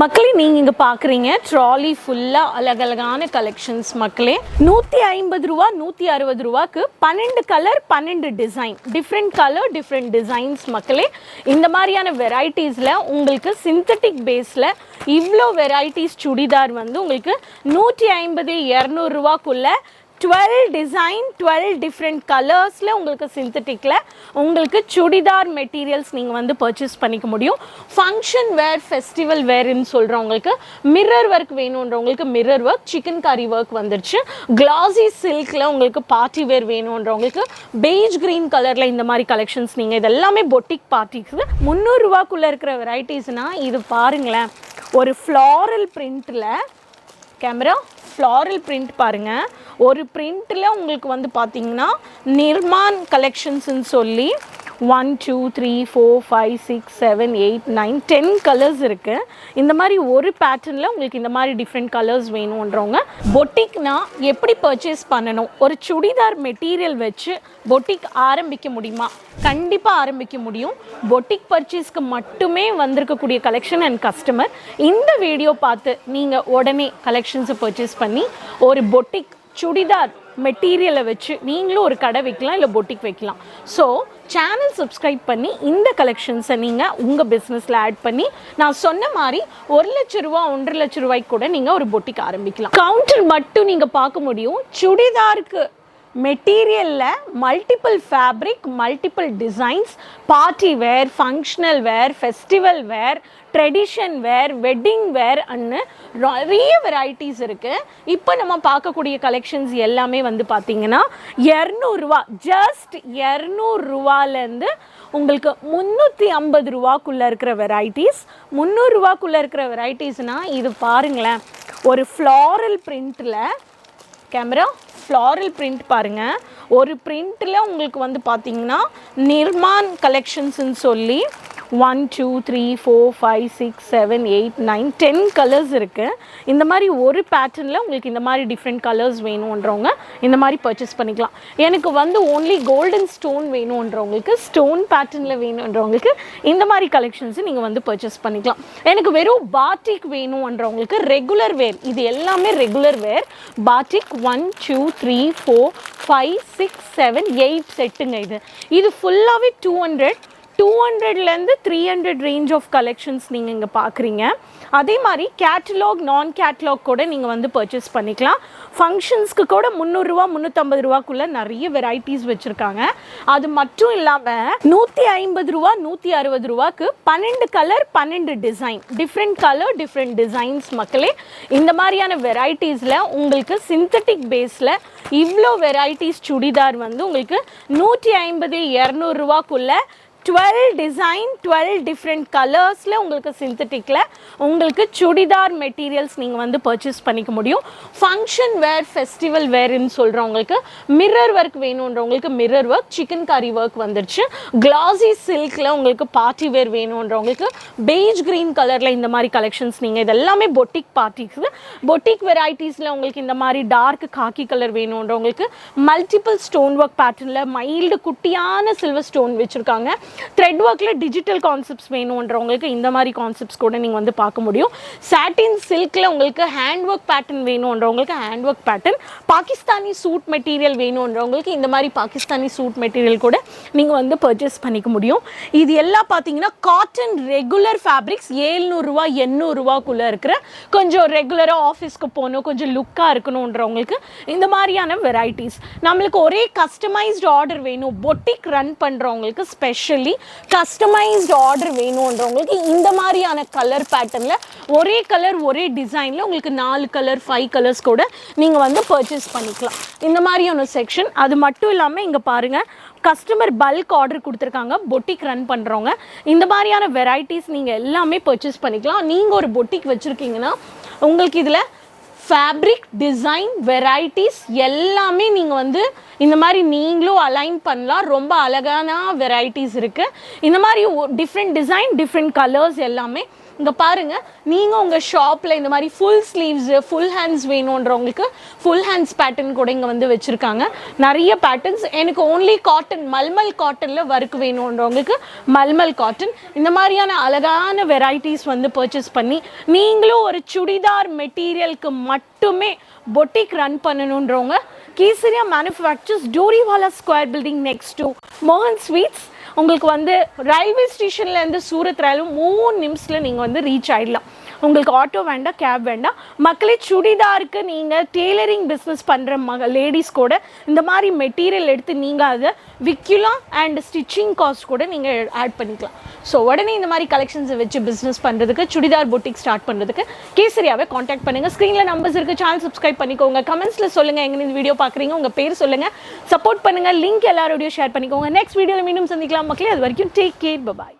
மக்களே நீங்க இங்க பாக்குறீங்க ட்ராலி ஃபுல்லா அழகழகான கலெக்ஷன்ஸ் மக்களே 150 ரூபா 160 ரூபாய்க்கு 12 colour 12 design different colour different designs மக்களே இந்த மாதிரியான வெரைட்டிஸ்ல உங்களுக்கு சிந்தட்டிக் பேஸ்ல இவ்ளோ வெரைட்டிஸ் சுடிதார் வந்து உங்களுக்கு 150 200 ரூபாய்க்குள்ள 12 டிசைன் 12 டிஃப்ரெண்ட் கலர்ஸில் உங்களுக்கு சிந்தட்டிக்கில் உங்களுக்கு சுடிதார் மெட்டீரியல்ஸ் நீங்கள் வந்து பர்ச்சேஸ் பண்ணிக்க முடியும். ஃபங்க்ஷன் வேர் ஃபெஸ்டிவல் வேர்ன்னு சொல்கிறவங்களுக்கு மிரர் ஒர்க் வேணுன்றவங்களுக்கு mirror work chikankari work வந்துருச்சு. கிளாஸி சில்கில் உங்களுக்கு பார்ட்டி வேர் வேணுன்றவங்களுக்கு பெய்ஜ் க்ரீன் கலரில் இந்த மாதிரி கலெக்ஷன்ஸ் நீங்கள் இது எல்லாமே பொட்டிக் பார்ட்டிஸ் 300 ரூபாக்குள்ளே இருக்கிற வெரைட்டிஸ்னால் இது பாருங்களேன். ஒரு ஃப்ளாரல் பிரிண்ட்டில் கேமரா ஃப்ளாரல் பிரிண்ட் பாருங்கள். ஒரு பிரிண்ட்டில் உங்களுக்கு வந்து பார்த்தீங்கன்னா நிர்மான் கலெக்ஷன்ஸ்ன்னு சொல்லி 1 2 3 4 5 6 7 8 9 10 கலர்ஸ் இருக்குது. இந்த மாதிரி ஒரு பேட்டர்னில் உங்களுக்கு இந்த மாதிரி டிஃப்ரெண்ட் கலர்ஸ் வேணுன்றவங்க பொட்டிக்னா எப்படி பர்ச்சேஸ் பண்ணணும், ஒரு சுடிதார் மெட்டீரியல் வச்சு பொட்டிக் ஆரம்பிக்க முடியுமா? கண்டிப்பாக ஆரம்பிக்க முடியும். பொட்டிக் பர்ச்சேஸ்க்கு மட்டுமே வந்திருக்கக்கூடிய கலெக்ஷன் அண்ட் கஸ்டமர் இந்த வீடியோ பார்த்து நீங்கள் உடனே கலெக்ஷன்ஸை பர்ச்சேஸ் பண்ணி ஒரு பொட்டிக் சுடிதார் மெட்டீரியலை வச்சு நீங்களும் ஒரு கடை வைக்கலாம், இல்லை பொட்டிக் வைக்கலாம். ஸோ சேனல் சப்ஸ்கிரைப் பண்ணி இந்த கலெக்ஷன்ஸை நீங்கள் உங்கள் பிஸ்னஸில் ஆட் பண்ணி நான் சொன்ன மாதிரி 1 லட்ச ரூபா 1.5 லட்ச ரூபாய்க்கு கூட நீங்கள் ஒரு பொட்டிக் ஆரம்பிக்கலாம். கவுண்டர் மட்டும் நீங்கள் பார்க்க முடியும். சுடிதாருக்கு மெட்டீரியலில் multiple fabric multiple designs party wear functional wear festival wear tradition wear wedding wear அன்னு நிறைய வெரைட்டிஸ் இருக்குது. இப்போ நம்ம பார்க்கக்கூடிய கலெக்ஷன்ஸ் எல்லாமே வந்து பார்த்திங்கன்னா 200 ரூபா ஜஸ்ட் 200 ரூபாலேருந்து உங்களுக்கு 350 ரூபாக்குள்ளே இருக்கிற வெரைட்டிஸ் 300 ரூபாக்குள்ளே இருக்கிற வெரைட்டிஸ்னால் இது பாருங்களேன். ஒரு ஃப்ளாரல் பிரிண்ட்டில் கேமரா ஃப்ளாரல் பிரிண்ட் பாருங்கள். ஒரு பிரிண்ட்டில் உங்களுக்கு வந்து பார்த்திங்கன்னா நிர்மான் கலெக்ஷன்ஸ்ன்னு சொல்லி 1 2 3 4 5 6 7 8 9 10 கலர்ஸ் இருக்குது. இந்த மாதிரி ஒரு பேட்டர்னில் உங்களுக்கு இந்த மாதிரி டிஃப்ரெண்ட் கலர்ஸ் வேணுன்றவங்க இந்த மாதிரி பர்ச்சேஸ் பண்ணிக்கலாம். எனக்கு வந்து ஓன்லி கோல்டன் ஸ்டோன் வேணுன்றவங்களுக்கு ஸ்டோன் பேட்டர்னில் வேணுன்றவங்களுக்கு இந்த மாதிரி கலெக்ஷன்ஸு நீங்கள் வந்து பர்ச்சேஸ் பண்ணிக்கலாம். எனக்கு வெறும் பாட்டிக் வேணுன்றவங்களுக்கு ரெகுலர் வேர் இது எல்லாமே ரெகுலர் வேர் பாட்டிக் 1 2 3 4 5 6 7 8 செட்டுங்க. இது ஃபுல்லாகவே 200லேருந்து 300 ரேஞ்ச் ஆஃப் கலெக்ஷன்ஸ் நீங்கள் இங்கே பார்க்குறீங்க. அதே மாதிரி கேட்டலாக் நான் கேட்டலாக் கூட நீங்கள் வந்து பர்ச்சேஸ் பண்ணிக்கலாம். ஃபங்க்ஷன்ஸ்க்கு கூட 300 ரூபா 350 ரூபாக்குள்ளே நிறைய வெரைட்டிஸ் வச்சுருக்காங்க. அது மட்டும் இல்லாமல் 150 ரூபா 160 ரூபாய்க்கு 12 colour 12 design different colour different designs மக்களே. இந்த மாதிரியான வெரைட்டிஸில் உங்களுக்கு சிந்தட்டிக் பேஸில் இவ்வளோ வெரைட்டிஸ் சுடிதார் வந்து உங்களுக்கு 150 200 ரூபாக்குள்ளே 12 டிசைன் 12 டிஃப்ரெண்ட் கலர்ஸில் உங்களுக்கு சிந்தட்டிக்கில் உங்களுக்கு சுடிதார் மெட்டீரியல்ஸ் நீங்கள் வந்து பர்ச்சேஸ் பண்ணிக்க முடியும். ஃபங்க்ஷன் வேர் ஃபெஸ்டிவல் வேர்ன்னு சொல்கிறவங்களுக்கு மிரர் ஒர்க் வேணுன்றவங்களுக்கு mirror work chikankari work வந்துருச்சு. கிளாஸி சில்கில் உங்களுக்கு பார்ட்டி வேர் வேணுன்றவங்களுக்கு பெய்ஜ் க்ரீன் கலரில் இந்த மாதிரி கலெக்ஷன்ஸ் நீங்கள் இது எல்லாமே பொட்டிக் பார்ட்டிஸ் பொட்டிக் வெரைட்டிஸில் உங்களுக்கு இந்த மாதிரி டார்க் காக்கி கலர் வேணுன்றவங்களுக்கு மல்டிபிள் ஸ்டோன் ஒர்க் பேட்டர்னில் மைல்டு குட்டியான சில்வர் ஸ்டோன் வச்சுருக்காங்க. த்ரெட் ஒர்க்கில் டிஜிட்டல் கான்செப்ட்ஸ் வேணுன்றவங்களுக்கு இந்த மாதிரி கான்செப்ட்ஸ் கூட நீங்கள் வந்து பார்க்க முடியும். சாட்டின் சில்கில் உங்களுக்கு ஹேண்ட் ஒர்க் பேட்டர்ன் வேணுன்றவங்களுக்கு hand work pattern Pakistani suit material வேணுன்றவங்களுக்கு இந்த மாதிரி பாகிஸ்தானி சூட் மெட்டீரியல் கூட நீங்கள் வந்து பர்ச்சேஸ் பண்ணிக்க முடியும். இது எல்லாம் பார்த்தீங்கன்னா காட்டன் ரெகுலர் ஃபேப்ரிக்ஸ் 700 ரூபா 800 ரூபாக்குள்ளே இருக்கிற கொஞ்சம் ரெகுலராக ஆஃபீஸ்க்கு போகணும் கொஞ்சம் லுக்காக இருக்கணுன்றவங்களுக்கு இந்த மாதிரியான வெரைட்டிஸ். நம்மளுக்கு ஒரே கஸ்டமைஸ்டு ஆர்டர் வேணும் பொட்டிக் ரன் பண்ணுறவங்களுக்கு ஸ்பெஷல் கஸ்டமைஸ்டு ஆர்டர் வேணுன்றவங்களுக்கு இந்த மாதிரியான கலர் பேட்டர்னில் ஒரே கலர் ஒரே டிசைனில் உங்களுக்கு 4 கலர் 5 கலர்ஸ் கூட நீங்கள் வந்து பர்ச்சேஸ் பண்ணிக்கலாம். இந்த மாதிரியான செக்ஷன். அது மட்டும் இல்லாமல் இங்கே பாருங்கள் கஸ்டமர் பல்க் ஆர்டர் கொடுத்துருக்காங்க பொட்டிக் ரன் பண்ணுறவங்க இந்த மாதிரியான வெரைட்டிஸ் நீங்கள் எல்லாமே பர்ச்சேஸ் பண்ணிக்கலாம். நீங்கள் ஒரு பொட்டிக் வச்சுருக்கீங்கன்னா உங்களுக்கு இதில் ஃபேப்ரிக் டிசைன் வெரைட்டிஸ் எல்லாமே நீங்கள் வந்து இந்த மாதிரி நீங்களும் அலைன் பண்ணலாம். ரொம்ப அழகான வெரைட்டிஸ் இருக்குது. இந்த மாதிரி டிஃப்ரெண்ட் டிசைன் டிஃப்ரெண்ட் கலர்ஸ் எல்லாமே இங்கே பாருங்கள், நீங்கள் உங்கள் ஷாப்பில் இந்த மாதிரி ஃபுல் ஸ்லீவ்ஸு ஃபுல் ஹேண்ட்ஸ் வேணுன்றவங்களுக்கு ஃபுல் ஹேண்ட்ஸ் பேட்டர்ன் கூட இங்கே வந்து வச்சுருக்காங்க. நிறைய பேட்டர்ன்ஸ். எனக்கு ஓன்லி காட்டன் மல்மல் காட்டனில் ஒர்க் வேணுன்றவங்களுக்கு மல்மல் காட்டன். இந்த மாதிரியான அழகான வெரைட்டிஸ் வந்து பர்ச்சேஸ் பண்ணி நீங்களும் ஒரு சுடிதார் மெட்டீரியலுக்கு மட்டுமே பொட்டிக் ரன் பண்ணணுன்றவங்க Kesariya manufacturers, Doriwala square building next to மோகன் ஸ்வீட்ஸ். உங்களுக்கு வந்து ரயில்வே ஸ்டேஷன்லேருந்து சூரத் ரயிலும் 3 நிமிஷத்தில் நீங்கள் வந்து ரீச் ஆகிடலாம். உங்களுக்கு ஆட்டோ வேண்டாம், கேப் வேண்டாம். மக்களே, சுடிதாருக்கு நீங்கள் டெய்லரிங் பிஸ்னஸ் பண்ணுற லேடிஸ் கூட இந்த மாதிரி மெட்டீரியல் எடுத்து நீங்கள் அதை விற்கலாம். அண்ட் ஸ்டிச்சிங் காஸ்ட் கூட நீங்கள் ஆட் பண்ணிக்கலாம். ஸோ உடனே இந்த மாதிரி கலெக்ஷன்ஸை வச்சு பிஸ்னஸ் பண்ணுறதுக்கு, சுடிதார் பொட்டிக் ஸ்டார்ட் பண்ணுறதுக்கு கேசரியாவை காண்டாக்ட் பண்ணுங்கள். ஸ்க்ரீனில் நம்பர்ஸ் இருக்குது. சேனல் சப்ஸ்கிரைப் பண்ணிக்கோங்க. கமெண்ட்ஸில் சொல்லுங்கள் எங்கே இந்த வீடியோ பார்க்குறீங்க, உங்கள் பேர் சொல்லுங்கள், சப்போர்ட் பண்ணுங்கள். லிங்க் எல்லாரோடையும் ஷேர் பண்ணிக்கோங்க. நெக்ஸ்ட் வீடியோவில் மீண்டும் சந்திக்கலாம் மக்களே. அது வரைக்கும் டேக் கேர், பாய்.